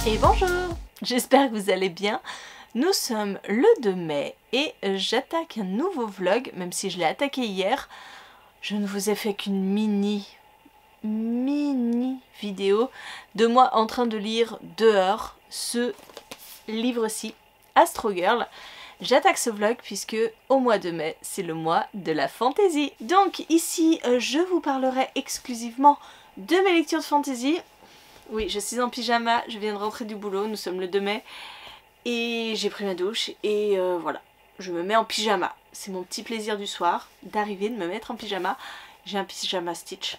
Et bonjour, j'espère que vous allez bien. Nous sommes le 2 mai et j'attaque un nouveau vlog, même si je l'ai attaqué hier. Je ne vous ai fait qu'une mini vidéo de moi en train de lire dehors ce livre-ci, Astro Girl. J'attaque ce vlog puisque au mois de mai, c'est le mois de la fantasy. Donc ici, je vous parlerai exclusivement de mes lectures de fantasy. Oui, je suis en pyjama, je viens de rentrer du boulot, nous sommes le 2 mai. Et j'ai pris ma douche et voilà, je me mets en pyjama. C'est mon petit plaisir du soir, d'arriver, de me mettre en pyjama. J'ai un pyjama Stitch.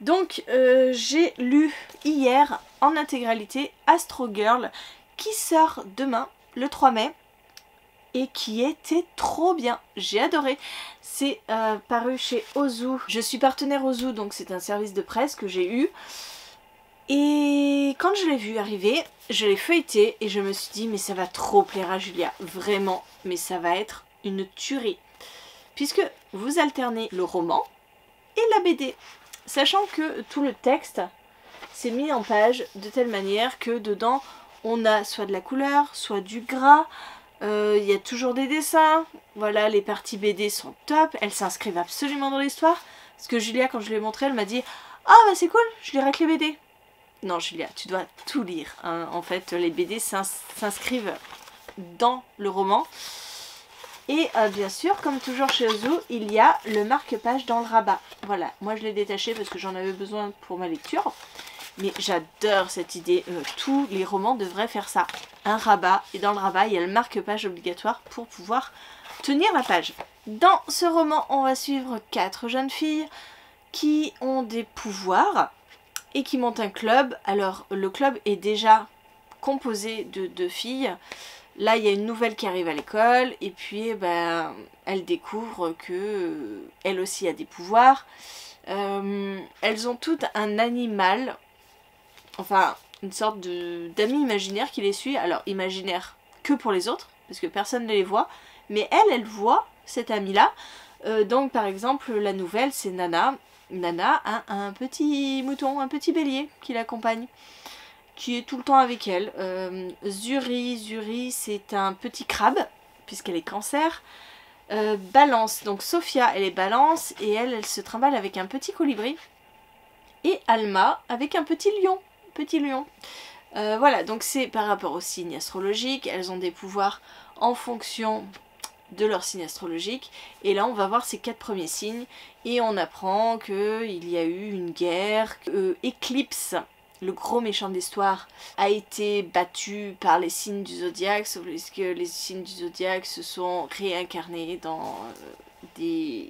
Donc j'ai lu hier en intégralité Astro Girl qui sort demain, le 3 mai. Et qui était trop bien, j'ai adoré. C'est paru chez Ozu. Je suis partenaire Ozu, donc c'est un service de presse que j'ai eu. Et quand je l'ai vu arriver, je l'ai feuilleté et je me suis dit mais ça va trop plaire à Julia, vraiment, mais ça va être une tuerie. Puisque vous alternez le roman et la BD, sachant que tout le texte s'est mis en page de telle manière que dedans on a soit de la couleur, soit du gras. Il y a toujours des dessins, voilà, les parties BD sont top, elles s'inscrivent absolument dans l'histoire. Parce que Julia, quand je lui ai montré, elle m'a dit « Ah bah c'est cool, je lirai que les BD ». Non Julia, tu dois tout lire, hein. En fait les BD s'inscrivent dans le roman. Et bien sûr, comme toujours chez Ozu, il y a le marque-page dans le rabat. Voilà, moi je l'ai détaché parce que j'en avais besoin pour ma lecture. Mais j'adore cette idée, tous les romans devraient faire ça. Un rabat, et dans le rabat, il y a le marque-page obligatoire pour pouvoir tenir la page. Dans ce roman, on va suivre 4 jeunes filles qui ont des pouvoirs et qui montent un club. Alors, le club est déjà composé de 2 filles. Là, il y a une nouvelle qui arrive à l'école, et puis ben, elle découvre que elle aussi a des pouvoirs. Elles ont toutes un animal, enfin une sorte d'ami imaginaire qui les suit. Alors imaginaire que pour les autres, parce que personne ne les voit, mais elle voit cet ami-là. Donc par exemple, la nouvelle, c'est Nana. Nana a un petit mouton, un petit bélier qui l'accompagne, qui est tout le temps avec elle. Zuri, c'est un petit crabe, puisqu'elle est cancer. Balance, donc Sophia, elle est balance, et elle se trimballe avec un petit colibri. Et Alma avec un petit lion. Voilà, donc c'est par rapport aux signes astrologiques. Elles ont des pouvoirs en fonction de leur signe astrologique. Et là, on va voir ces 4 premiers signes. Et on apprend qu'il y a eu une guerre, que Éclipse, le gros méchant de l'histoire, a été battu par les signes du zodiaque, sauf que les signes du zodiaque se sont réincarnés dans des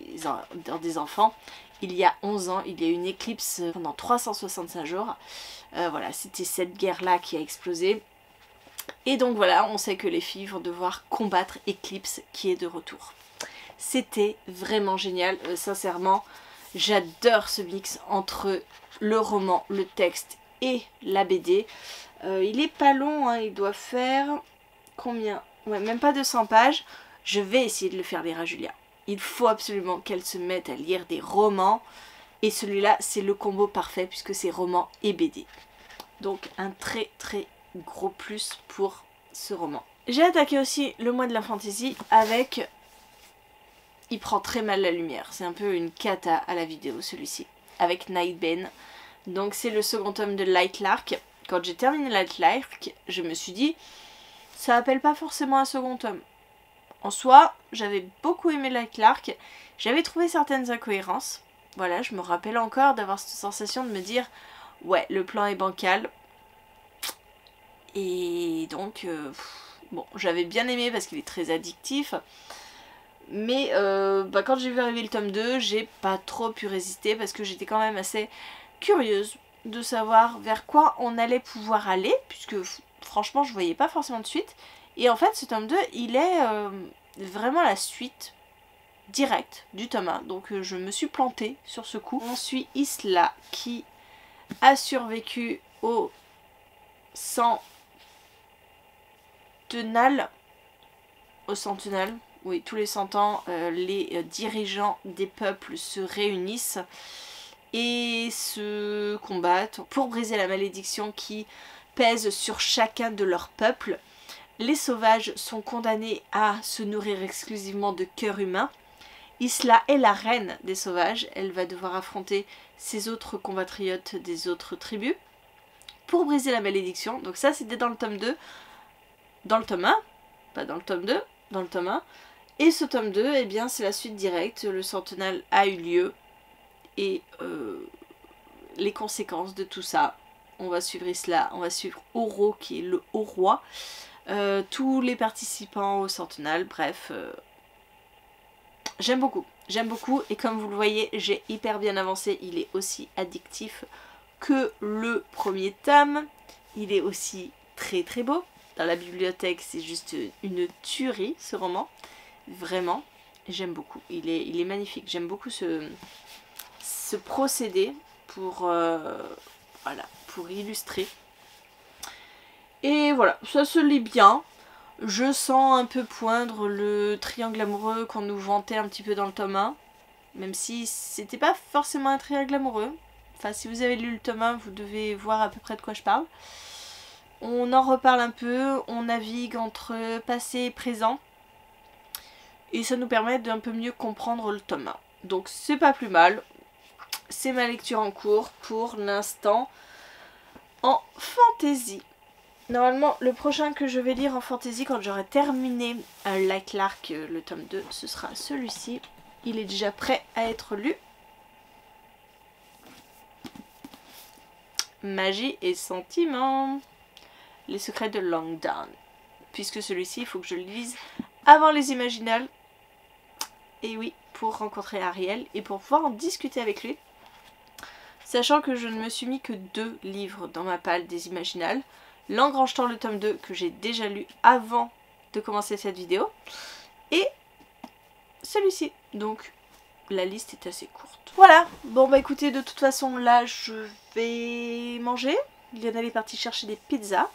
enfants. Il y a 11 ans, il y a eu une éclipse pendant 365 jours. Voilà, c'était cette guerre-là qui a explosé. Et donc voilà, on sait que les filles vont devoir combattre Éclipse qui est de retour. C'était vraiment génial, sincèrement. J'adore ce mix entre le roman, le texte et la BD. Il est pas long, hein, il doit faire combien? Ouais, même pas 200 pages. Je vais essayer de le faire lire à Julia. Il faut absolument qu'elle se mette à lire des romans. Et celui-là, c'est le combo parfait puisque c'est roman et BD. Donc un très gros plus pour ce roman. J'ai attaqué aussi le mois de la fantasy avec... Il prend très mal la lumière. C'est un peu une cata à la vidéo celui-ci. Avec Nightbane. Donc c'est le second tome de Light Lark. Quand j'ai terminé Light Lark, je me suis dit... Ça appelle pas forcément un second tome. En soi, j'avais beaucoup aimé Light Lark. J'avais trouvé certaines incohérences. Voilà, je me rappelle encore d'avoir cette sensation de me dire ouais, le plan est bancal. Et donc, bon, j'avais bien aimé parce qu'il est très addictif. Mais quand j'ai vu arriver le tome 2, j'ai pas trop pu résister parce que j'étais quand même assez curieuse de savoir vers quoi on allait pouvoir aller. Puisque franchement, je voyais pas forcément de suite. Et en fait, ce tome 2, il est vraiment la suite direct du tome 1, donc je me suis plantée sur ce coup. On suit Isla qui a survécu au centenal, oui, tous les 100 ans, les dirigeants des peuples se réunissent et se combattent pour briser la malédiction qui pèse sur chacun de leurs peuples. Les sauvages sont condamnés à se nourrir exclusivement de cœurs humains. Isla est la reine des sauvages, elle va devoir affronter ses autres compatriotes des autres tribus pour briser la malédiction. Donc ça c'était dans le tome 2, dans le tome 1, pas dans le tome 2, dans le tome 1. Et ce tome 2, eh bien c'est la suite directe, le centennal a eu lieu et les conséquences de tout ça. On va suivre Isla, on va suivre Oro qui est le haut roi, tous les participants au centennal, bref... J'aime beaucoup et comme vous le voyez j'ai hyper bien avancé, il est aussi addictif que le premier tome, il est aussi très très beau, dans la bibliothèque c'est juste une tuerie ce roman, vraiment j'aime beaucoup, il est magnifique, j'aime beaucoup ce procédé pour, voilà, pour illustrer et voilà, ça se lit bien. Je sens un peu poindre le triangle amoureux qu'on nous vantait un petit peu dans le tome 1. Même si c'était pas forcément un triangle amoureux. Enfin, si vous avez lu le tome 1, vous devez voir à peu près de quoi je parle. On en reparle un peu, on navigue entre passé et présent. Et ça nous permet d'un peu mieux comprendre le tome 1. Donc c'est pas plus mal. C'est ma lecture en cours pour l'instant en fantasy. Normalement, le prochain que je vais lire en fantasy quand j'aurai terminé Like Lark, le tome 2, ce sera celui-ci. Il est déjà prêt à être lu. Magie et sentiments. Les secrets de Langdown. Puisque celui-ci, il faut que je le lise avant les Imaginales. Et oui, pour rencontrer Ariel et pour pouvoir en discuter avec lui. Sachant que je ne me suis mis que 2 livres dans ma palle des Imaginales. L'Engrange Temps, le tome 2 que j'ai déjà lu avant de commencer cette vidéo. Et celui-ci. Donc la liste est assez courte. Voilà. Bon bah écoutez, de toute façon là je vais manger. Lionel est parti chercher des pizzas.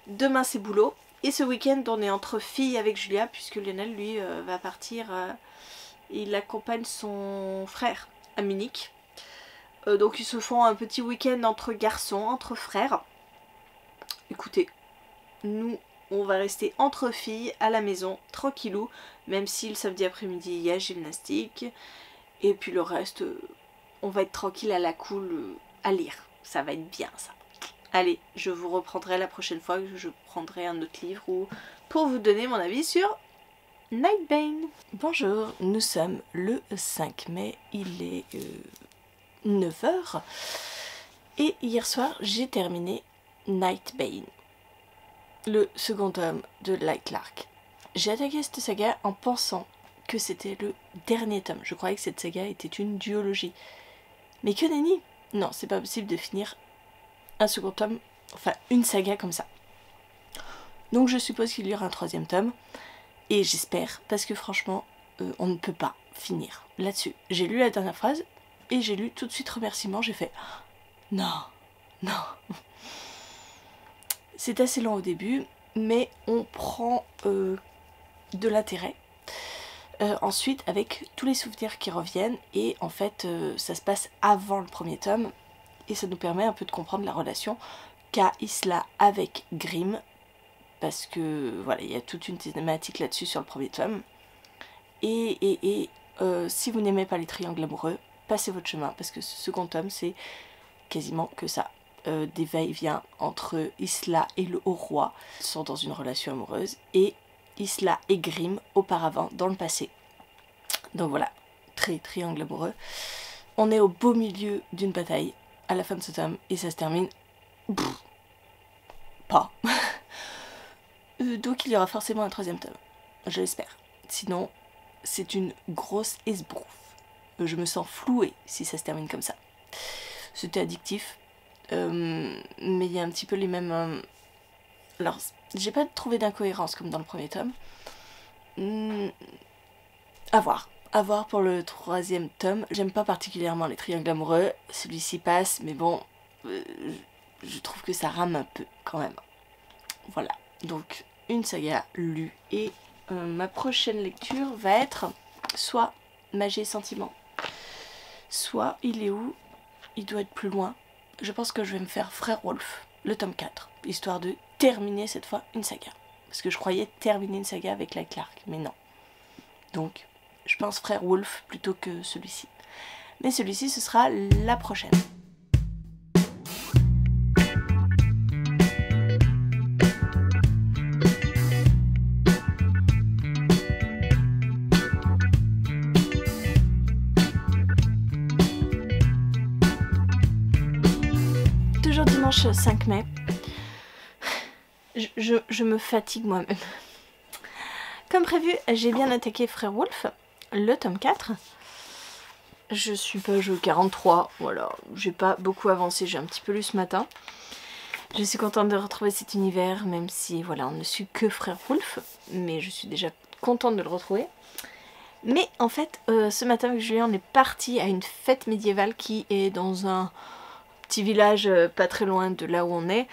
Demain c'est boulot. Et ce week-end on est entre filles avec Julia. Puisque Lionel lui va partir. Il accompagne son frère à Munich. Donc ils se font un petit week-end entre garçons, entre frères. Écoutez, nous on va rester entre filles à la maison, tranquillou, même si le samedi après-midi il y a gymnastique, et puis le reste, on va être tranquille à la cool, à lire, ça va être bien ça. Allez, je vous reprendrai la prochaine fois que je prendrai un autre livre ou pour vous donner mon avis sur Nightbane. Bonjour, nous sommes le 5 mai, il est 9 h et hier soir j'ai terminé Nightbane, le second tome de Like Lark. J'ai attaqué cette saga en pensant que c'était le dernier tome. Je croyais que cette saga était une duologie. Mais que nenni! Non, c'est pas possible de finir un second tome, enfin une saga comme ça. Donc je suppose qu'il y aura un 3e tome. Et j'espère, parce que franchement, on ne peut pas finir là-dessus. J'ai lu la dernière phrase et j'ai lu tout de suite remerciement. J'ai fait non, non. C'est assez long au début, mais on prend de l'intérêt. Ensuite, avec tous les souvenirs qui reviennent, et en fait, ça se passe avant le premier tome, et ça nous permet un peu de comprendre la relation qu'a Isla avec Grimm, parce que voilà, il y a toute une thématique là-dessus sur le premier tome. Et si vous n'aimez pas les triangles amoureux, passez votre chemin, parce que ce second tome, c'est quasiment que ça. Des va-et-vient entre Isla et le haut roi, ils sont dans une relation amoureuse, et Isla et Grimm auparavant dans le passé. Donc voilà, très triangle amoureux. On est au beau milieu d'une bataille à la fin de ce tome et ça se termine pas. Donc il y aura forcément un 3e tome, je l'espère. Sinon c'est une grosse esbrouffe. Je me sens flouée si ça se termine comme ça. C'était addictif. Mais il y a un petit peu les mêmes... Alors, j'ai pas trouvé d'incohérence comme dans le premier tome. À voir pour le 3e tome. J'aime pas particulièrement les triangles amoureux. Celui-ci passe, mais bon, je trouve que ça rame un peu quand même. Voilà, donc une saga lue. Et ma prochaine lecture va être soit Magie et Sentiments, soit Il est où il doit être plus loin. Je pense que je vais me faire Frère Wolf, le tome 4, histoire de terminer cette fois une saga. Parce que je croyais terminer une saga avec la Clark, mais non. Donc, je pense Frère Wolf plutôt que celui-ci. Mais celui-ci, ce sera la prochaine. Toujours dimanche 5 mai. Je me fatigue moi-même. Comme prévu, j'ai bien attaqué Frère Wolf, le tome 4. Je suis page 43, voilà, j'ai pas beaucoup avancé, j'ai un petit peu lu ce matin. Je suis contente de retrouver cet univers, même si voilà, on ne suit que Frère Wolf, mais je suis déjà contente de le retrouver. Mais en fait, ce matin avec Julien, on est parti à une fête médiévale qui est dans un petit village pas très loin de là où on est.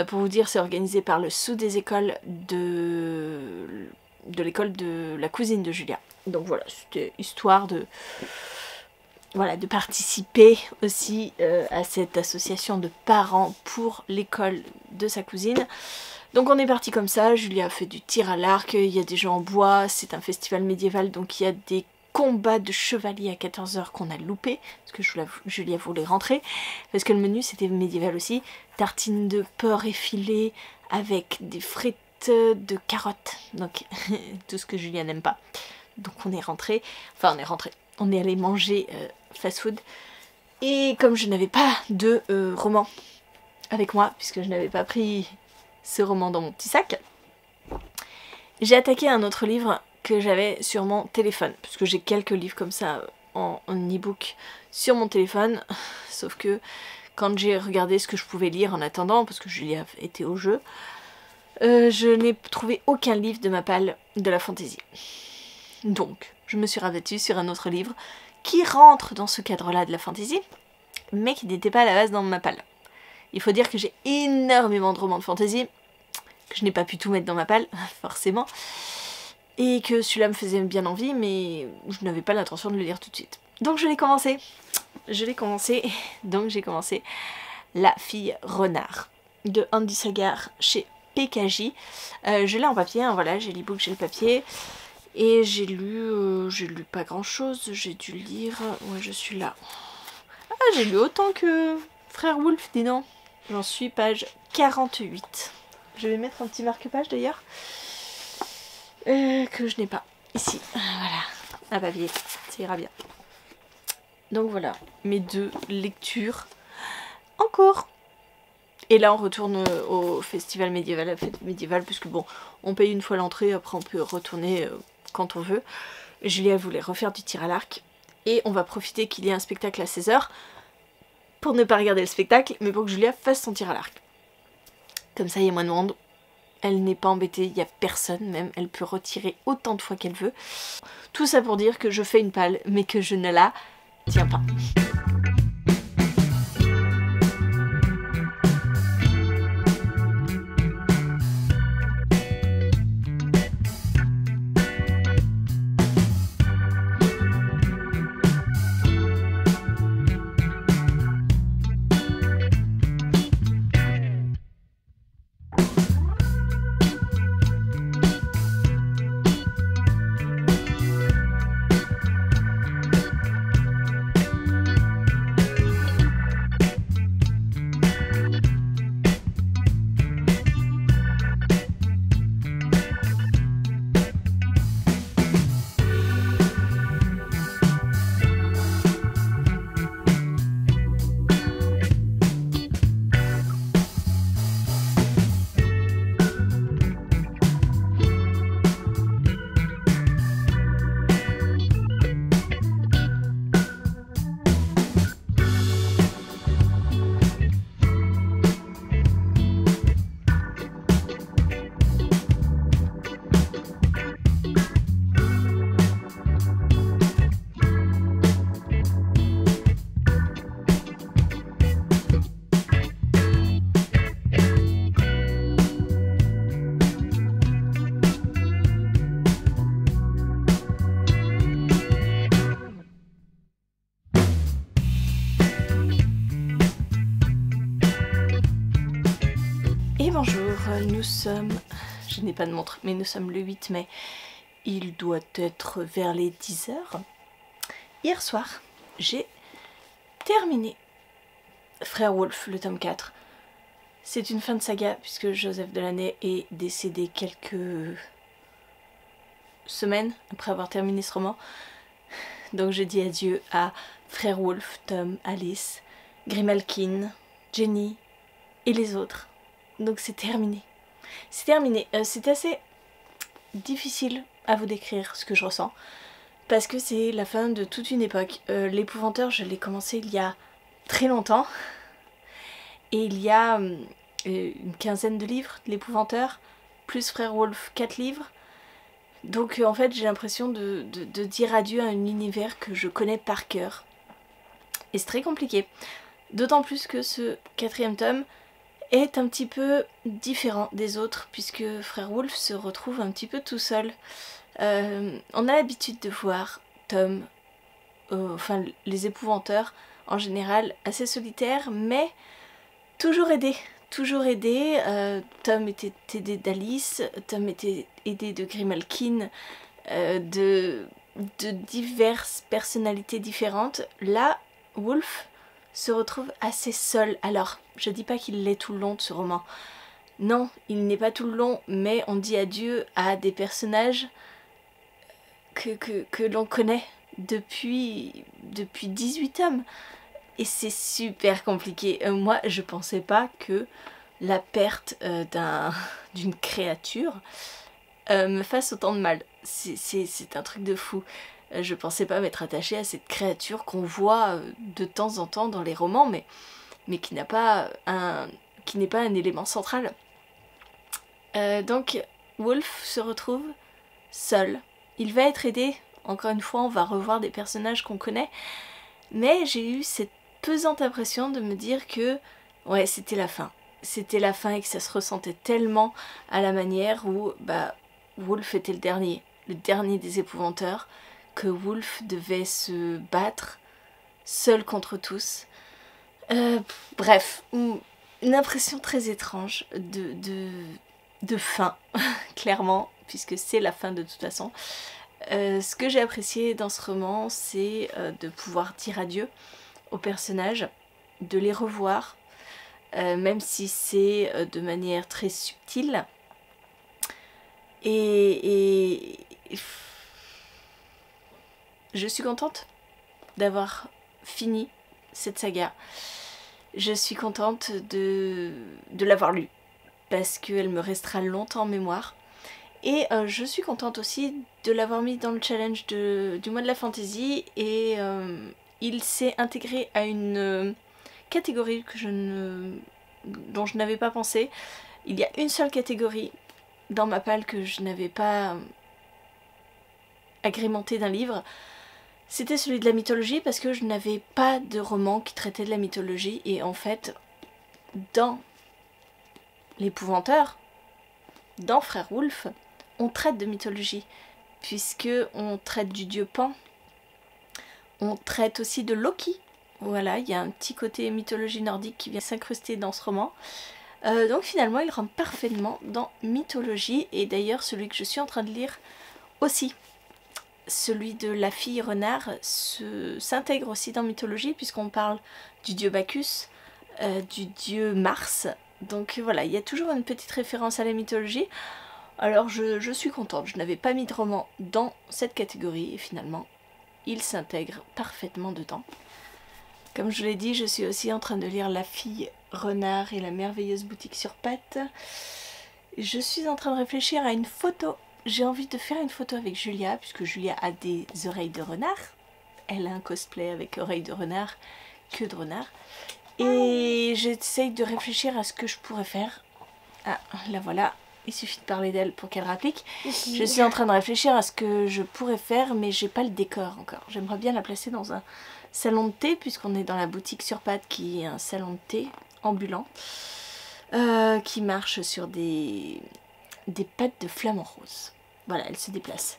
Pour vous dire, c'est organisé par le sous des écoles de l'école de la cousine de Julia. Donc voilà, c'était histoire de, voilà, de participer aussi à cette association de parents pour l'école de sa cousine. Donc on est parti comme ça, Julia a fait du tir à l'arc, il y a des gens en bois, c'est un festival médiéval, donc il y a des combats de chevaliers à 14 h qu'on a loupé, parce que Julia voulait rentrer, parce que le menu c'était médiéval aussi, tartines de porc effilées avec des frites de carottes, donc tout ce que Julia n'aime pas. Donc on est rentré, on est allé manger fast-food, et comme je n'avais pas de roman avec moi, puisque je n'avais pas pris ce roman dans mon petit sac, j'ai attaqué un autre livre que j'avais sur mon téléphone, parce que j'ai quelques livres comme ça en e-book sur mon téléphone, sauf que quand j'ai regardé ce que je pouvais lire en attendant, parce que Julia était au jeu, je n'ai trouvé aucun livre de ma palle de la fantasy. Donc, je me suis rabattue sur un autre livre qui rentre dans ce cadre-là de la fantasy, mais qui n'était pas à la base dans ma palle. Il faut dire que j'ai énormément de romans de fantasy, que je n'ai pas pu tout mettre dans ma palle, forcément, et que celui-là me faisait bien envie, mais je n'avais pas l'intention de le lire tout de suite. Donc je l'ai commencé. Donc j'ai commencé La fille renard de Andy Sagar chez PKJ. Je l'ai en papier, hein, voilà, j'ai l'e-book, j'ai le papier. Et j'ai lu pas grand chose, j'ai dû lire, ouais je suis là. Ah, j'ai lu autant que Frère Wolf, dis donc. J'en suis page 48. Je vais mettre un petit marque-page d'ailleurs. Que je n'ai pas. Ici, voilà, un papier, ça ira bien. Donc voilà, mes 2 lectures en cours. Et là on retourne au festival médiéval, à la fête médiévale, puisque bon, on paye une fois l'entrée, après on peut retourner quand on veut. Julia voulait refaire du tir à l'arc, et on va profiter qu'il y ait un spectacle à 16 h, pour ne pas regarder le spectacle, mais pour que Julia fasse son tir à l'arc. Comme ça il y a moins de monde. Elle n'est pas embêtée, il n'y a personne même, elle peut retirer autant de fois qu'elle veut. Tout ça pour dire que je fais une palle, mais que je ne la tiens pas. nous sommes... Je n'ai pas de montre, mais nous sommes le 8 mai. Il doit être vers les 10 heures. Hier soir, j'ai terminé Frère Wolf, le tome 4. C'est une fin de saga, puisque Joseph Delaney est décédé quelques semaines après avoir terminé ce roman. Donc je dis adieu à Frère Wolf, Tom, Alice, Grimalkin, Jenny et les autres. Donc c'est terminé. C'est terminé. C'est assez difficile à vous décrire ce que je ressens. Parce que c'est la fin de toute une époque. L'Épouvanteur, je l'ai commencé il y a très longtemps. Et il y a une quinzaine de livres de l'Épouvanteur, plus Frère Wolf 4 livres. Donc en fait j'ai l'impression de dire adieu à un univers que je connais par cœur. Et c'est très compliqué. D'autant plus que ce 4e tome est un petit peu différent des autres, puisque Frère Wolf se retrouve un petit peu tout seul. On a l'habitude de voir Tom, enfin les Épouvanteurs en général, assez solitaires, mais toujours aidés. Toujours aidé, Tom était aidé d'Alice, Tom était aidé de Grimalkin, de diverses personnalités différentes. Là, Wolf se retrouve assez seul. Alors, je dis pas qu'il l'est tout le long de ce roman. Non, il n'est pas tout le long, mais on dit adieu à des personnages que l'on connaît depuis 18 tomes. Et c'est super compliqué. Moi, je pensais pas que la perte d'une créature me fasse autant de mal. C'est un truc de fou. Je pensais pas m'être attachée à cette créature qu'on voit de temps en temps dans les romans, mais qui n'est pas un élément central. Donc, Wolf se retrouve seul. Il va être aidé. Encore une fois, on va revoir des personnages qu'on connaît. Mais j'ai eu cette pesante impression de me dire que ouais, c'était la fin. C'était la fin et que ça se ressentait tellement à la manière où Wolf était le dernier des Épouvanteurs, que Wolf devait se battre seul contre tous. Bref, une impression très étrange de fin, clairement, puisque c'est la fin de toute façon. Ce que j'ai apprécié dans ce roman, c'est de pouvoir dire adieu aux personnages, de les revoir, même si c'est de manière très subtile. Et je suis contente d'avoir fini cette saga. Je suis contente de l'avoir lue, parce qu'elle me restera longtemps en mémoire. Et je suis contente aussi de l'avoir mis dans le challenge du mois de la fantasy, et il s'est intégré à une catégorie dont je n'avais pas pensé. Il y a une seule catégorie dans ma palle que je n'avais pas agrémentée d'un livre. C'était celui de la mythologie, parce que je n'avais pas de roman qui traitait de la mythologie, et en fait, dans l'Épouvanteur, dans Frère Wolf, on traite de mythologie, puisque on traite du dieu Pan, on traite aussi de Loki. Voilà, il y a un petit côté mythologie nordique qui vient s'incruster dans ce roman. Donc finalement, il rentre parfaitement dans mythologie, et d'ailleurs celui que je suis en train de lire aussi, celui de la fille renard, s'intègre aussi dans mythologie, puisqu'on parle du dieu Bacchus, du dieu Mars. Donc voilà, il y a toujours une petite référence à la mythologie. Alors je suis contente, je n'avais pas mis de roman dans cette catégorie, et finalement il s'intègre parfaitement dedans. Comme je l'ai dit, je suis aussi en train de lire La fille renard et la merveilleuse boutique sur pattes. Je suis en train de réfléchir à une photo. J'ai envie de faire une photo avec Julia, puisque Julia a des oreilles de renard. Elle a un cosplay avec oreilles de renard, queue de renard. Et j'essaye de réfléchir à ce que je pourrais faire. Ah, la voilà. Il suffit de parler d'elle pour qu'elle rapplique. Je suis en train de réfléchir à ce que je pourrais faire, mais j'ai pas le décor encore. J'aimerais bien la placer dans un salon de thé, puisqu'on est dans la boutique sur pattes, qui est un salon de thé ambulant, qui marche sur des pattes de flamant rose. Voilà, elle se déplace.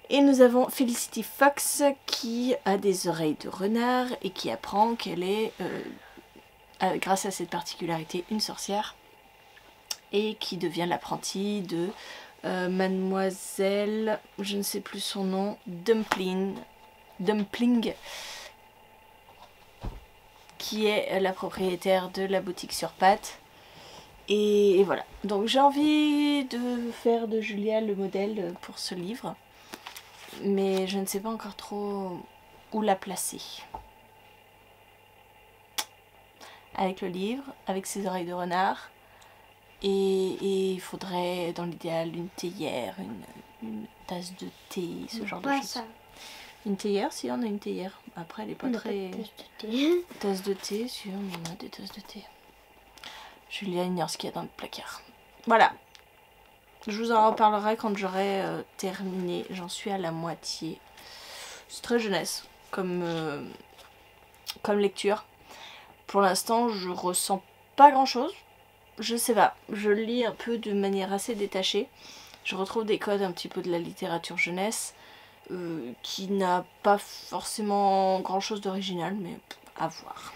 Et nous avons Felicity Fox, qui a des oreilles de renard et qui apprend qu'elle est, grâce à cette particularité, une sorcière. et qui devient l'apprentie de mademoiselle, je ne sais plus son nom, Dumpling, qui est la propriétaire de la boutique sur pattes. Et voilà, donc j'ai envie de faire de Julia le modèle pour ce livre, mais je ne sais pas encore trop où la placer. Avec le livre, avec ses oreilles de renard, et il faudrait dans l'idéal une théière, une tasse de thé, ce genre de choses. Ça. Une théière, si on a une théière. Après elle est pas très... Tasse de thé, si on a des tasses de thé. Julia ignore ce qu'il y a dans le placard. Voilà. Je vous en reparlerai quand j'aurai terminé. J'en suis à la moitié. C'est très jeunesse comme lecture. Pour l'instant, je ressens pas grand chose. Je sais pas. Je lis un peu de manière assez détachée. Je retrouve des codes un petit peu de la littérature jeunesse qui n'a pas forcément grand chose d'original, mais à voir.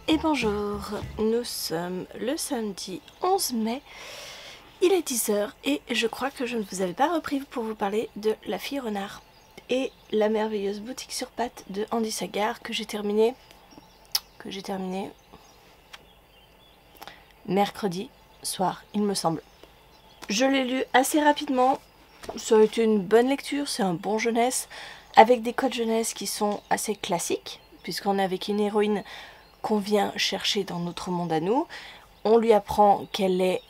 Et bonjour, nous sommes le samedi 11 mai, il est 10h et je crois que je ne vous avais pas repris pour vous parler de La Fille Renard et la merveilleuse boutique sur pattes de Andy Sagar que j'ai terminé mercredi soir, il me semble. Je l'ai lu assez rapidement, ça a été une bonne lecture, c'est un bon jeunesse, avec des codes jeunesse qui sont assez classiques, puisqu'on est avec une héroïne qu'on vient chercher dans notre monde à nous. On lui apprend qu'elle est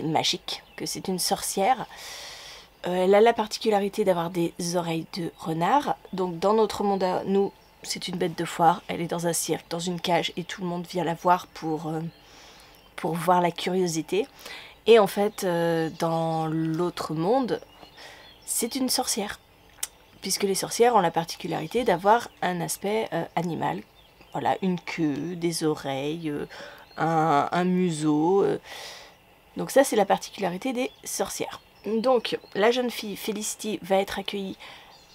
magique, que c'est une sorcière. Elle a la particularité d'avoir des oreilles de renard. Donc dans notre monde à nous, c'est une bête de foire. Elle est dans un cirque, dans une cage, et tout le monde vient la voir pour voir la curiosité. Et en fait, dans l'autre monde, c'est une sorcière. Puisque les sorcières ont la particularité d'avoir un aspect animal. Voilà, une queue, des oreilles, un museau. Donc ça, c'est la particularité des sorcières. Donc, la jeune fille, Felicity, va être accueillie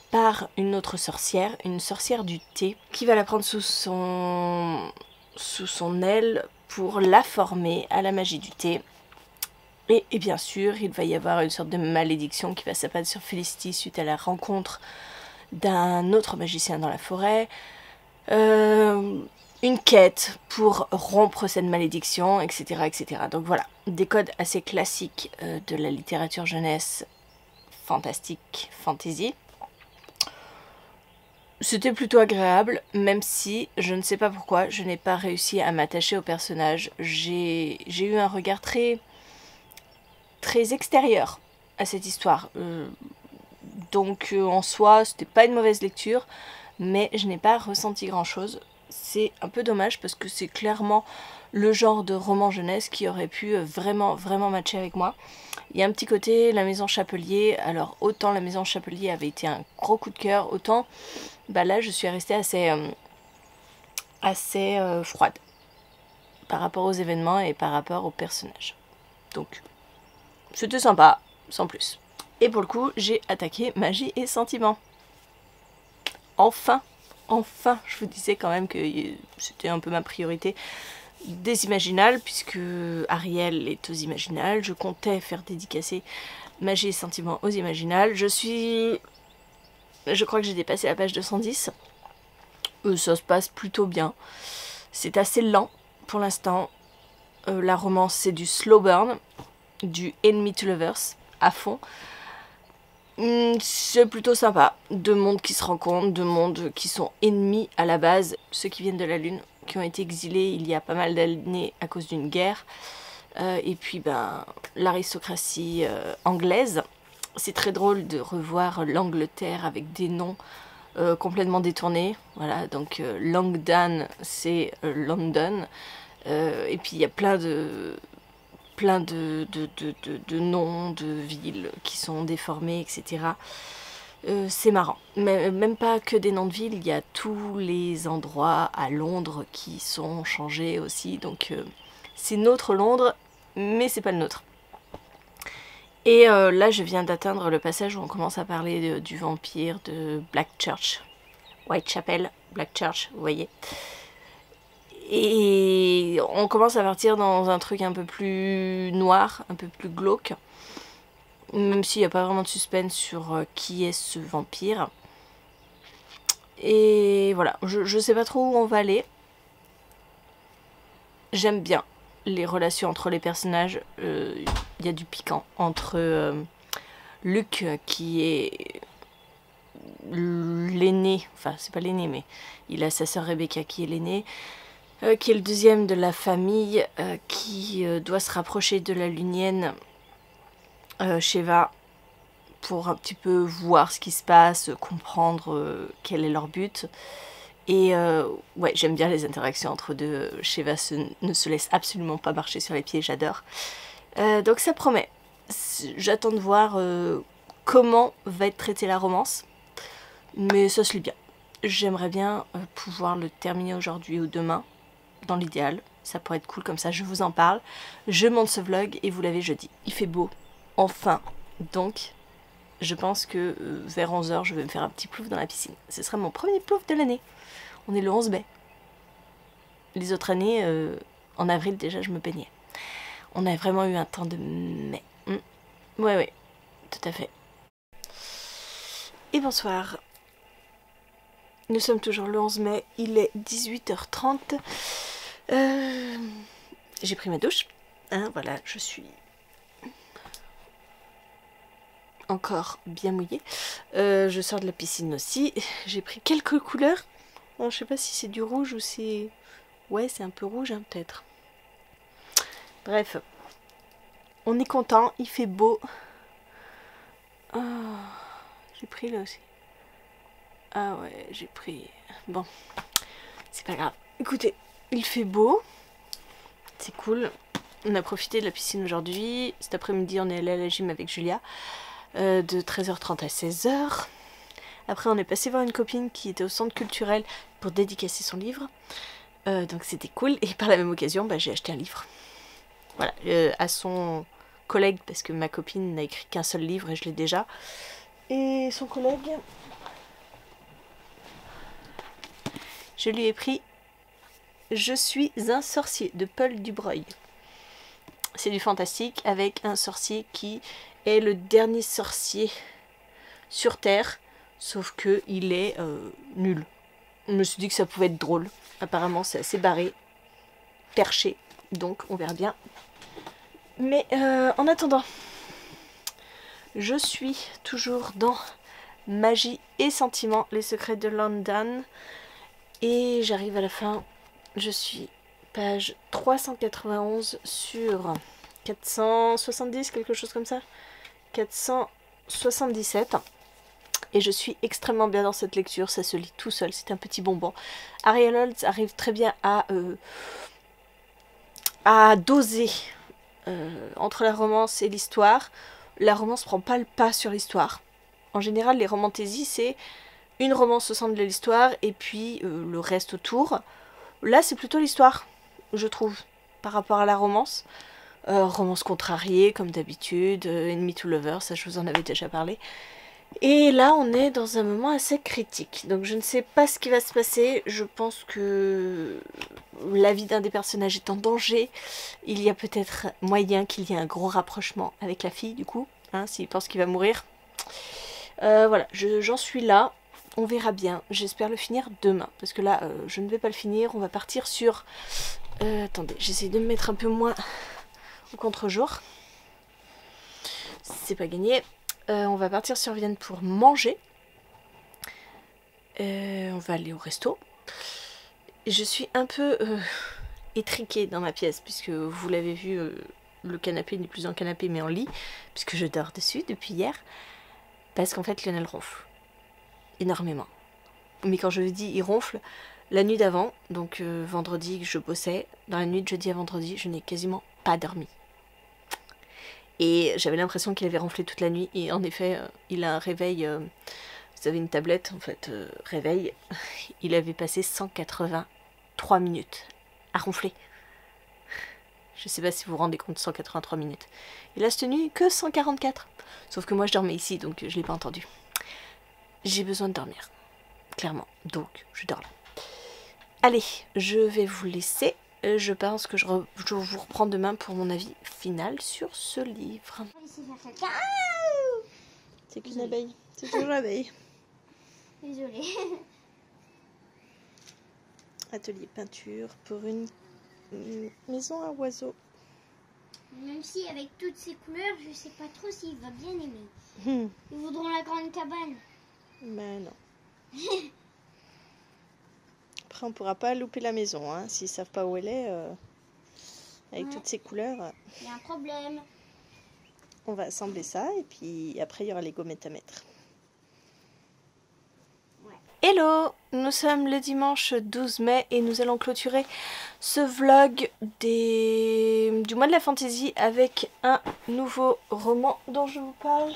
par une autre sorcière, une sorcière du thé, qui va la prendre sous son aile pour la former à la magie du thé. Et bien sûr, il va y avoir une sorte de malédiction qui va s'abattre sur Felicity suite à la rencontre d'un autre magicien dans la forêt. Une quête pour rompre cette malédiction, etc., etc. Donc voilà, des codes assez classiques de la littérature jeunesse fantastique, fantasy. C'était plutôt agréable, même si je ne sais pas pourquoi je n'ai pas réussi à m'attacher au personnage. J'ai eu un regard très extérieur à cette histoire. Donc en soi, c'était pas une mauvaise lecture, mais je n'ai pas ressenti grand chose. C'est un peu dommage parce que c'est clairement le genre de roman jeunesse qui aurait pu vraiment matcher avec moi. Il y a un petit côté La Maison Chapelier, alors autant La Maison Chapelier avait été un gros coup de cœur, autant là je suis restée assez froide par rapport aux événements et par rapport aux personnages. Donc c'était sympa, sans plus. Et pour le coup, j'ai attaqué Magie et Sentiments. Enfin, je vous disais quand même que c'était un peu ma priorité des Imaginales, puisque Ariel est aux Imaginales. Je comptais faire dédicacer Magie et Sentiments aux Imaginales. Je crois que j'ai dépassé la page 210. Ça se passe plutôt bien. C'est assez lent pour l'instant. La romance, c'est du slow burn, du enemy to lovers à fond. C'est plutôt sympa. Deux mondes qui se rencontrent, deux mondes qui sont ennemis à la base. Ceux qui viennent de la Lune, qui ont été exilés il y a pas mal d'années à cause d'une guerre. Et puis ben, l'aristocratie anglaise. C'est très drôle de revoir l'Angleterre avec des noms complètement détournés. Voilà, donc Langdon, c'est London. Et puis il y a plein de noms de villes qui sont déformés, etc. C'est marrant. Mais, même pas que des noms de villes, il y a tous les endroits à Londres qui sont changés aussi. Donc c'est notre Londres, mais c'est pas le nôtre. Et là, je viens d'atteindre le passage où on commence à parler du vampire de Blackchurch. Whitechapel, Blackchurch, vous voyez. Et on commence à partir dans un truc un peu plus noir, un peu plus glauque. Même s'il n'y a pas vraiment de suspense sur qui est ce vampire. Et voilà, je sais pas trop où on va aller. J'aime bien les relations entre les personnages. Il y a du piquant entre Luke qui est l'aîné, enfin c'est pas l'aîné mais il a sa sœur Rebecca qui est l'aîné. Qui est le deuxième de la famille, qui doit se rapprocher de la lunienne Sheva pour un petit peu voir ce qui se passe, comprendre quel est leur but. Et ouais, j'aime bien les interactions entre deux. Sheva ne se laisse absolument pas marcher sur les pieds, j'adore. Donc ça promet. J'attends de voir comment va être traitée la romance, mais ça se lit bien. J'aimerais bien pouvoir le terminer aujourd'hui ou demain. Dans l'idéal, ça pourrait être cool comme ça, je vous en parle. Je monte ce vlog et vous l'avez jeudi. Il fait beau, enfin. Donc, je pense que vers 11 h, je vais me faire un petit plouf dans la piscine. Ce sera mon premier plouf de l'année. On est le 11 mai. Les autres années, en avril déjà, je me baignais. On a vraiment eu un temps de mai. Ouais, tout à fait. Et bonsoir. Nous sommes toujours le 11 mai, il est 18 h 30. J'ai pris ma douche. Hein, voilà, je suis encore bien mouillée. Je sors de la piscine aussi. J'ai pris quelques couleurs. Alors, je sais pas si c'est du rouge ou c'est... Ouais, c'est un peu rouge, hein, peut-être. Bref. On est content, il fait beau. Oh, j'ai pris là aussi. Ah ouais, j'ai pris... Bon, c'est pas grave. Écoutez, il fait beau. C'est cool. On a profité de la piscine aujourd'hui. Cet après-midi, on est allé à la gym avec Julia. De 13h30 à 16h. Après, on est passé voir une copine qui était au centre culturel pour dédicacer son livre. Donc c'était cool. Et par la même occasion, j'ai acheté un livre. Voilà, à son collègue, parce que ma copine n'a écrit qu'un seul livre et je l'ai déjà. Et son collègue... Je lui ai pris Je suis un sorcier de Paul Dubreuil. C'est du fantastique avec un sorcier qui est le dernier sorcier sur Terre, sauf que il est nul. Je me suis dit que ça pouvait être drôle. Apparemment c'est assez barré, perché, donc on verra bien. Mais en attendant, je suis toujours dans Magie et Sentiments, les secrets de London. Et j'arrive à la fin, je suis page 391 sur 470, quelque chose comme ça. 477. Et je suis extrêmement bien dans cette lecture, ça se lit tout seul, c'est un petit bonbon. Ariel Holtz arrive très bien à doser entre la romance et l'histoire. La romance prend pas le pas sur l'histoire. En général, les romantésies, c'est une romance au centre de l'histoire et puis le reste autour. Là, c'est plutôt l'histoire, je trouve, par rapport à la romance. Romance contrariée, comme d'habitude, Enemy to Lover, ça je vous en avais déjà parlé. Et là, on est dans un moment assez critique. Donc je ne sais pas ce qui va se passer. Je pense que la vie d'un des personnages est en danger. Il y a peut-être moyen qu'il y ait un gros rapprochement avec la fille, du coup, hein, s'il pense qu'il va mourir. Voilà, j'en suis là. On verra bien. J'espère le finir demain. Parce que là, je ne vais pas le finir. On va partir sur... attendez, j'essaie de me mettre un peu moins au contre-jour. C'est pas gagné. on va partir sur Vienne pour manger. On va aller au resto. Je suis un peu étriquée dans ma pièce, puisque vous l'avez vu, le canapé n'est plus en canapé mais en lit, puisque je dors dessus depuis hier. Parce qu'en fait Lionel ronfle. Énormément. Mais quand je dis il ronfle, la nuit d'avant, donc vendredi que je bossais, dans la nuit de jeudi à vendredi, je n'ai quasiment pas dormi. Et j'avais l'impression qu'il avait ronflé toute la nuit. Et en effet, il a un réveil... vous avez une tablette, en fait, réveil. Il avait passé 183 minutes à ronfler. Je sais pas si vous vous rendez compte, 183 minutes. Il a cette nuit que 144. Sauf que moi, je dormais ici, donc je l'ai pas entendu. J'ai besoin de dormir, clairement. Donc, je dors là. Allez, je vais vous laisser. Je pense que je vous reprends demain pour mon avis final sur ce livre. C'est qu'une abeille. C'est toujours l'abeille. Désolée. Atelier peinture pour une maison à oiseaux. Même si avec toutes ces couleurs, je sais pas trop s'il va bien aimer. Ils voudront la grande cabane. Ben non. Après, on pourra pas louper la maison, hein, s'ils savent pas où elle est, avec toutes ces couleurs. Il y a un problème. On va assembler ça, et puis après, il y aura les gommettes à mettre. Ouais. Hello! Nous sommes le dimanche 12 mai, et nous allons clôturer ce vlog du mois de la fantaisie avec un nouveau roman dont je vous parle.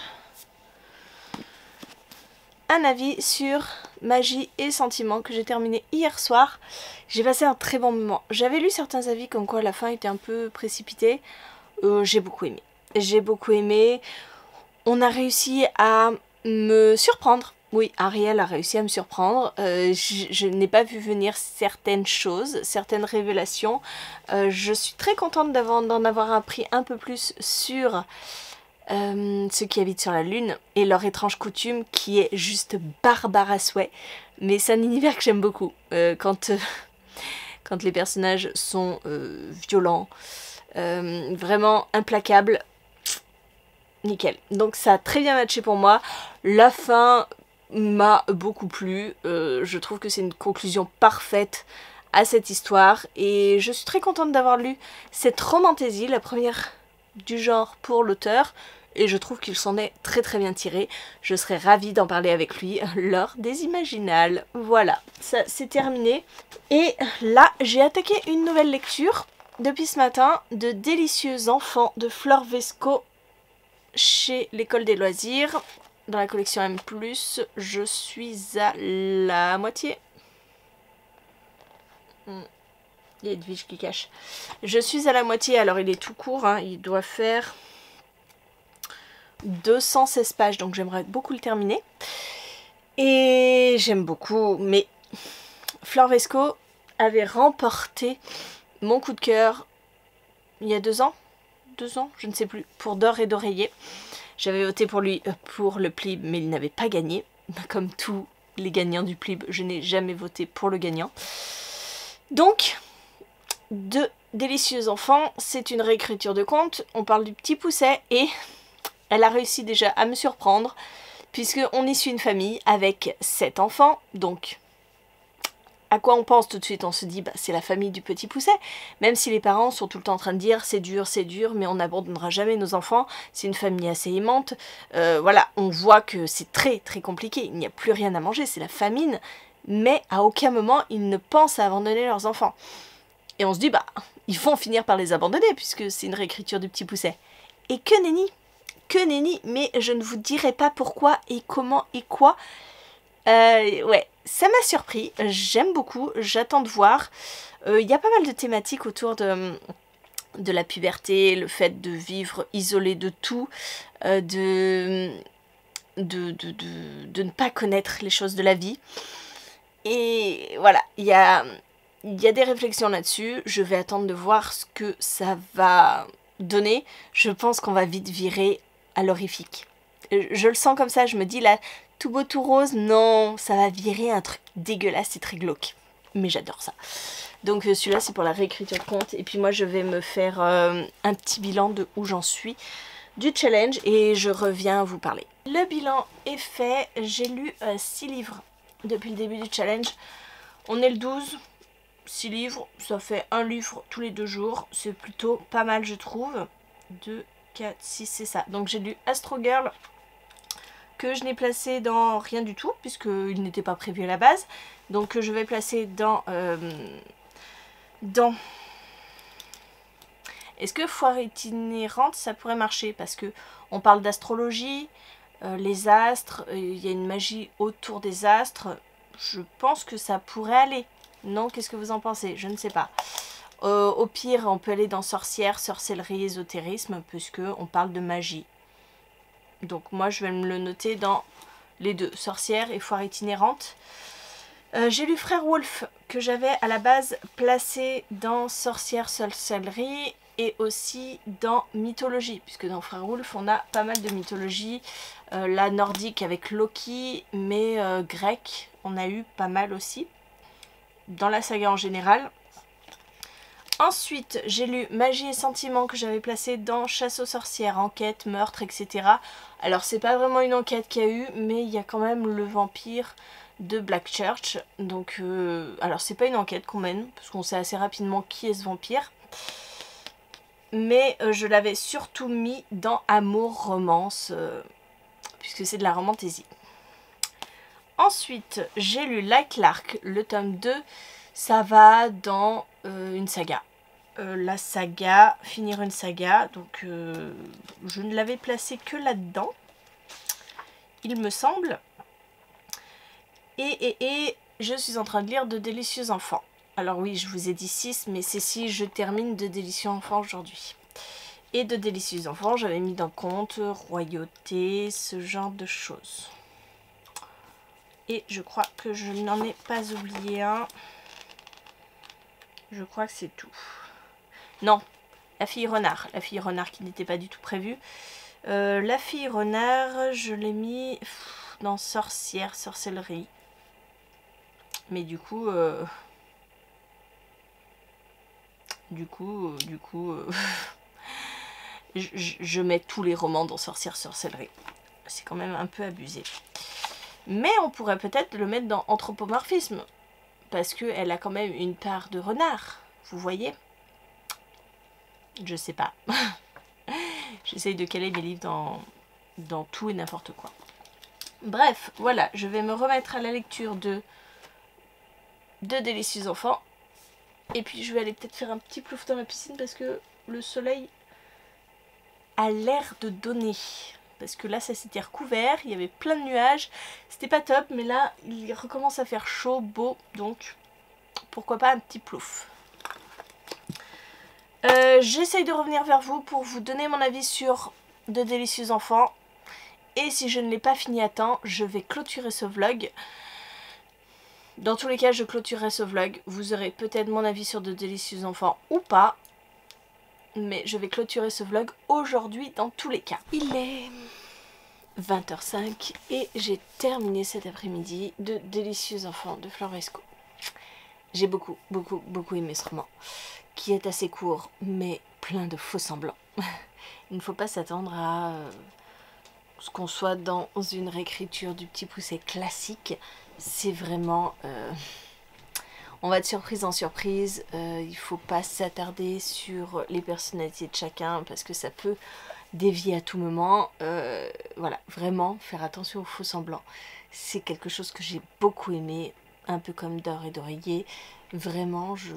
Un avis sur Magie et Sentiments que j'ai terminé hier soir. J'ai passé un très bon moment. J'avais lu certains avis comme quoi la fin était un peu précipitée. J'ai beaucoup aimé. J'ai beaucoup aimé. On a réussi à me surprendre. Oui, Ariel a réussi à me surprendre. Je n'ai pas vu venir certaines choses, certaines révélations. Je suis très contente d'en avoir appris un peu plus sur... ceux qui habitent sur la Lune et leur étrange coutume qui est juste barbare à souhait. Mais c'est un univers que j'aime beaucoup. Quand les personnages sont violents, vraiment implacables, nickel. Donc ça a très bien matché pour moi. La fin m'a beaucoup plu. Je trouve que c'est une conclusion parfaite à cette histoire. Et je suis très contente d'avoir lu cette romantaisie, la première du genre pour l'auteur. Et je trouve qu'il s'en est très très bien tiré. Je serais ravie d'en parler avec lui lors des Imaginales. Voilà, ça c'est terminé. Et là, j'ai attaqué une nouvelle lecture depuis ce matin de Délicieux enfants de Flore Vesco chez l'École des loisirs. Dans la collection M+, je suis à la moitié. Il y a Edwige qui cache. Je suis à la moitié, alors il est tout court, hein, il doit faire... 216 pages, donc j'aimerais beaucoup le terminer. Et j'aime beaucoup, mais Flore Vesco avait remporté mon coup de cœur il y a 2 ans, je ne sais plus, pour D'or et d'oreiller. J'avais voté pour lui pour le Plib, mais il n'avait pas gagné. Comme tous les gagnants du Plib, je n'ai jamais voté pour le gagnant. Donc, de Délicieux enfants, c'est une réécriture de conte. On parle du petit Pousset et... elle a réussi déjà à me surprendre, puisqu'on y suit une famille avec 7 enfants, donc à quoi on pense tout de suite? On se dit, bah, c'est la famille du petit Pousset, même si les parents sont tout le temps en train de dire, c'est dur, mais on n'abandonnera jamais nos enfants, c'est une famille assez aimante, voilà, on voit que c'est très très compliqué, il n'y a plus rien à manger, c'est la famine, mais à aucun moment ils ne pensent à abandonner leurs enfants. Et on se dit, bah, ils vont finir par les abandonner, puisque c'est une réécriture du petit Pousset. Et que nenni! Que nenni, mais je ne vous dirai pas pourquoi et comment et quoi. Ouais, ça m'a surpris, j'aime beaucoup, j'attends de voir. Il y a pas mal de thématiques autour de la puberté, le fait de vivre isolé de tout, de ne pas connaître les choses de la vie. Et voilà, il y a des réflexions là-dessus, je vais attendre de voir ce que ça va donner. Je pense qu'on va vite virer à l'horrifique. Je le sens comme ça, je me dis là, tout beau tout rose, non, ça va virer un truc dégueulasse, c'est très glauque. Mais j'adore ça. Donc celui-là c'est pour la réécriture de conte. Et puis moi je vais me faire un petit bilan de où j'en suis du challenge et je reviens vous parler. Le bilan est fait, j'ai lu 6 livres depuis le début du challenge. On est le 12, 6 livres, ça fait un livre tous les 2 jours, c'est plutôt pas mal je trouve. 2, 4, 6, c'est ça. Donc j'ai lu Astro Girl, que je n'ai placé dans rien du tout, puisqu'il n'était pas prévu à la base. Donc je vais placer dans... Est-ce que Foire itinérante, ça pourrait marcher? Parce que on parle d'astrologie, les astres, il y a une magie autour des astres. Je pense que ça pourrait aller. Non, qu'est-ce que vous en pensez? Je ne sais pas. Au pire, on peut aller dans sorcière, sorcellerie, ésotérisme, puisque on parle de magie. Donc moi, je vais me le noter dans les deux, sorcière et Foire itinérante. J'ai lu Frère Wolf, que j'avais à la base placé dans sorcière, sorcellerie et aussi dans mythologie, puisque dans Frère Wolf, on a pas mal de mythologie. La nordique avec Loki, mais grecque, on a eu pas mal aussi, dans la saga en général. Ensuite, j'ai lu Magie et Sentiments que j'avais placé dans Chasse aux sorcières, enquête, meurtre, etc. Alors, c'est pas vraiment une enquête qu'il y a eu, mais il y a quand même le vampire de Blackchurch. Donc, alors c'est pas une enquête qu'on mène, parce qu'on sait assez rapidement qui est ce vampire. Mais je l'avais surtout mis dans Amour, Romance, puisque c'est de la romantaisie. Ensuite, j'ai lu Like Lark, le tome 2. Ça va dans une saga. La saga, finir une saga. Donc, je ne l'avais placé que là-dedans, il me semble. Et je suis en train de lire De Délicieux Enfants. Alors oui, je vous ai dit 6, mais c'est si je termine De Délicieux Enfants aujourd'hui. Et De Délicieux Enfants, j'avais mis dans Conte, Royauté, ce genre de choses. Et je crois que je n'en ai pas oublié un. Je crois que c'est tout. Non, La Fille Renard. La Fille Renard qui n'était pas du tout prévue. La Fille Renard, je l'ai mis dans Sorcière, Sorcellerie. Mais du coup... je mets tous les romans dans Sorcière, Sorcellerie. C'est quand même un peu abusé. Mais on pourrait peut-être le mettre dans Anthropomorphisme. Parce qu'elle a quand même une part de renard. Vous voyez? Je sais pas. J'essaye de caler mes livres dans tout et n'importe quoi. Bref, voilà. Je vais me remettre à la lecture de Délicieux Enfants. Et puis je vais aller peut-être faire un petit plouf dans la piscine parce que le soleil a l'air de donner. Parce que là ça s'était recouvert, il y avait plein de nuages, c'était pas top, mais là il recommence à faire chaud, beau, donc pourquoi pas un petit plouf. J'essaye de revenir vers vous pour vous donner mon avis sur De Délicieux Enfants. Et si je ne l'ai pas fini à temps, je vais clôturer ce vlog. Dans tous les cas, je clôturerai ce vlog. Vous aurez peut-être mon avis sur De Délicieux Enfants ou pas. Mais je vais clôturer ce vlog aujourd'hui dans tous les cas. Il est 20h05 et j'ai terminé cet après-midi de Délicieux Enfants de Floresco. J'ai beaucoup aimé ce roman, qui est assez court, mais plein de faux semblants. Il ne faut pas s'attendre à ce qu'on soit dans une réécriture du Petit Poucet classique. C'est vraiment... on va de surprise en surprise. Il ne faut pas s'attarder sur les personnalités de chacun parce que ça peut dévier à tout moment. Voilà, vraiment faire attention aux faux semblants. C'est quelque chose que j'ai beaucoup aimé, un peu comme D'or et d'oreiller. Vraiment, je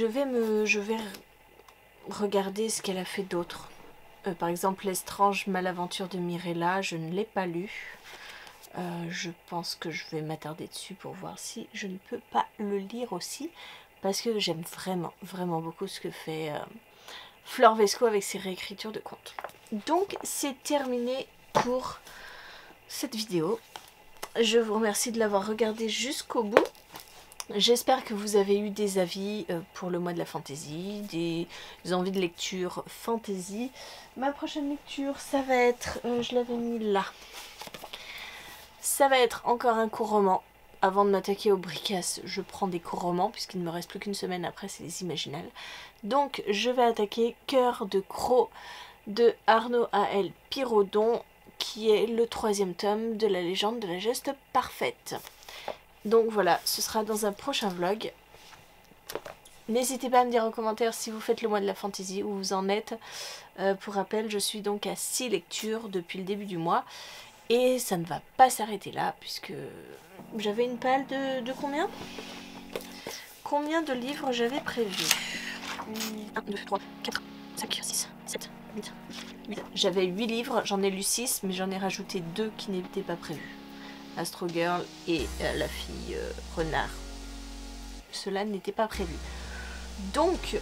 vais regarder ce qu'elle a fait d'autre. Par exemple, L'Estrange Malaventure de Mirella, je ne l'ai pas lu. Je pense que je vais m'attarder dessus pour voir si je ne peux pas le lire aussi. Parce que j'aime vraiment beaucoup ce que fait Fleur Vesco avec ses réécritures de contes. Donc, c'est terminé pour cette vidéo. Je vous remercie de l'avoir regardé jusqu'au bout. J'espère que vous avez eu des avis pour le mois de la fantaisie, des envies de lecture fantaisie. Ma prochaine lecture, ça va être, je l'avais mis là, ça va être encore un court roman avant de m'attaquer au bricasse, je prends des courts romans, puisqu'il ne me reste plus qu'une semaine après, c'est les Imaginales. Donc je vais attaquer Cœur de Croc de Arnaud A.L. Piraudon, qui est le 3e tome de la légende de la geste parfaite. Donc voilà, ce sera dans un prochain vlog. N'hésitez pas à me dire en commentaire si vous faites le mois de la fantaisie, où vous en êtes. Pour rappel, je suis donc à 6 lectures depuis le début du mois. Et ça ne va pas s'arrêter là, puisque j'avais une palle de combien? Combien de livres j'avais prévu? 1, 2, 3, 4, 5, 6, 7, 8. J'avais 8 livres, j'en ai lu 6, mais j'en ai rajouté 2 qui n'étaient pas prévus. Astro Girl et la fille renard. Cela n'était pas prévu. Donc,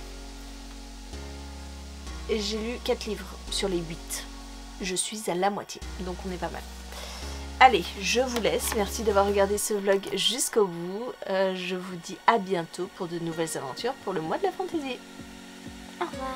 j'ai lu 4 livres sur les 8. Je suis à la moitié, donc on est pas mal. Allez, je vous laisse. Merci d'avoir regardé ce vlog jusqu'au bout. Je vous dis à bientôt pour de nouvelles aventures pour le mois de la fantaisie. Au revoir.